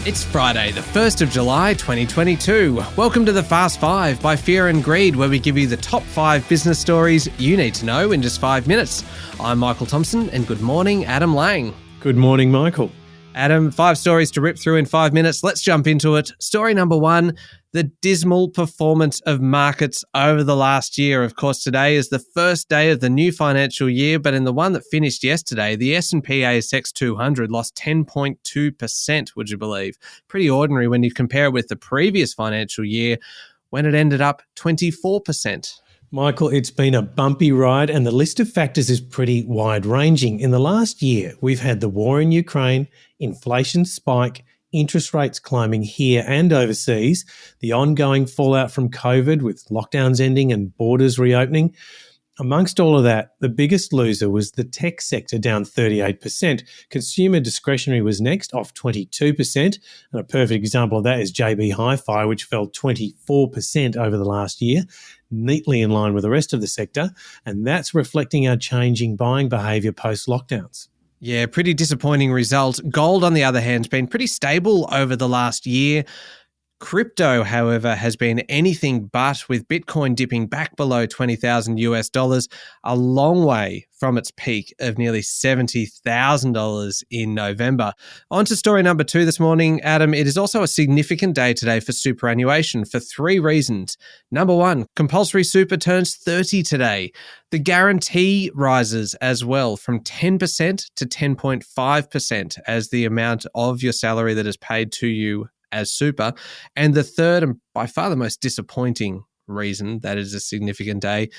It's Friday, the 1st of July, 2022. Welcome to the Fast 5 by Fear and Greed, where we give you the top 5 business stories you need to know in just 5 minutes. I'm Michael Thompson, and good morning, Adam Lang. Good morning, Michael. Adam, 5 stories to rip through in 5 minutes. Let's jump into it. Story number 1, the dismal performance of markets over the last year. Of course, today is the first day of the new financial year, but in the one that finished yesterday, the S&P ASX 200 lost 10.2%, would you believe? Pretty ordinary when you compare it with the previous financial year when it ended up 24%. Michael, it's been a bumpy ride and the list of factors is pretty wide-ranging. In the last year, we've had the war in Ukraine, inflation spike, interest rates climbing here and overseas, the ongoing fallout from COVID with lockdowns ending and borders reopening. Amongst all of that, the biggest loser was the tech sector, down 38%. Consumer discretionary was next, off 22%. And a perfect example of that is JB Hi-Fi, which fell 24% over the last year, neatly in line with the rest of the sector. And that's reflecting our changing buying behaviour post-lockdowns. Yeah, pretty disappointing result. Gold, on the other hand, has been pretty stable over the last year. Crypto, however, has been anything but, with Bitcoin dipping back below $20,000, a long way from its peak of nearly $70,000 in November. On to story number 2 this morning, Adam. It is also a significant day today for superannuation for 3 reasons. Number 1, compulsory super turns 30 today. The guarantee rises as well from 10% to 10.5% as the amount of your salary that is paid to you as super. And the third, and by far the most disappointing reason that is a significant day,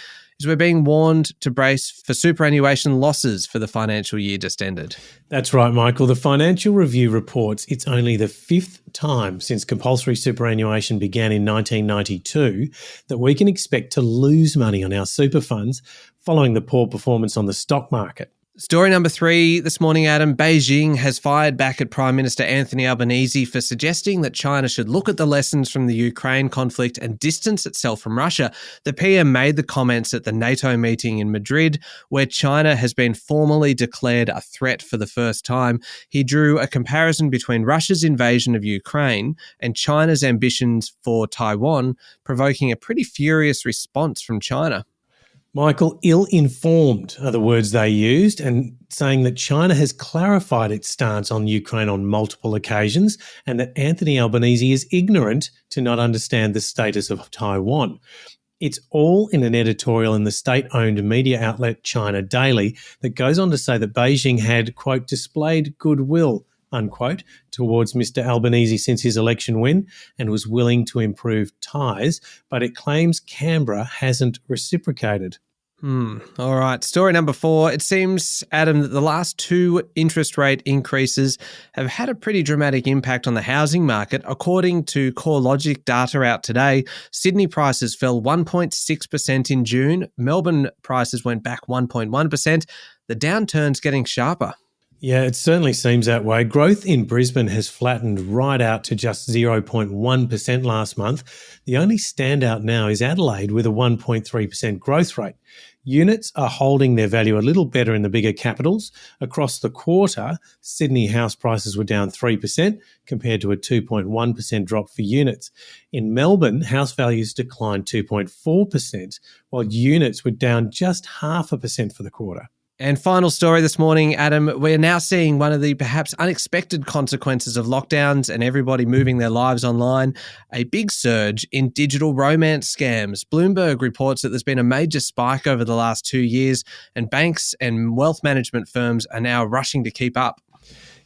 is we're being warned to brace for superannuation losses for the financial year just ended. That's right, Michael. The Financial Review reports it's only the 5th time since compulsory superannuation began in 1992 that we can expect to lose money on our super funds following the poor performance on the stock market. Story number 3 this morning, Adam. Beijing has fired back at Prime Minister Anthony Albanese for suggesting that China should look at the lessons from the Ukraine conflict and distance itself from Russia. The PM made the comments at the NATO meeting in Madrid, where China has been formally declared a threat for the first time. He drew a comparison between Russia's invasion of Ukraine and China's ambitions for Taiwan, provoking a pretty furious response from China. Michael, ill-informed are the words they used, and saying that China has clarified its stance on Ukraine on multiple occasions and that Anthony Albanese is ignorant to not understand the status of Taiwan. It's all in an editorial in the state-owned media outlet China Daily that goes on to say that Beijing had, quote, displayed goodwill, unquote, towards Mr. Albanese since his election win and was willing to improve ties, but it claims Canberra hasn't reciprocated. All right. Story number 4. It seems, Adam, that the last 2 interest rate increases have had a pretty dramatic impact on the housing market. According to CoreLogic data out today, Sydney prices fell 1.6% in June. Melbourne prices went back 1.1%. The downturn's getting sharper. Yeah, it certainly seems that way. Growth in Brisbane has flattened right out to just 0.1% last month. The only standout now is Adelaide with a 1.3% growth rate. Units are holding their value a little better in the bigger capitals. Across the quarter, Sydney house prices were down 3% compared to a 2.1% drop for units. In Melbourne, house values declined 2.4%, while units were down just 0.5% for the quarter. And final story this morning, Adam, we're now seeing one of the perhaps unexpected consequences of lockdowns and everybody moving their lives online, a big surge in digital romance scams. Bloomberg reports that there's been a major spike over the last 2 years, and banks and wealth management firms are now rushing to keep up.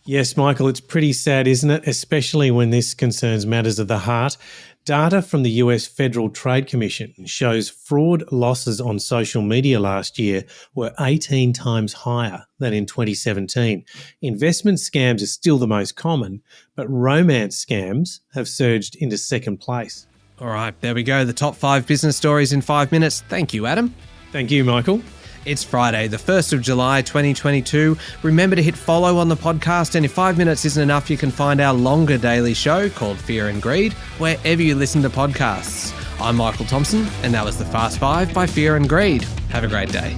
Yes, Michael, it's pretty sad, isn't it? Especially when this concerns matters of the heart. Data from the US Federal Trade Commission shows fraud losses on social media last year were 18 times higher than in 2017. Investment scams are still the most common, but romance scams have surged into second place. All right, there we go. The top 5 business stories in 5 minutes. Thank you, Adam. Thank you, Michael. It's Friday, the 1st of July, 2022. Remember to hit follow on the podcast, and if 5 minutes isn't enough, you can find our longer daily show called Fear and Greed wherever you listen to podcasts. I'm Michael Thompson, and that was the Fast 5 by Fear and Greed. Have a great day.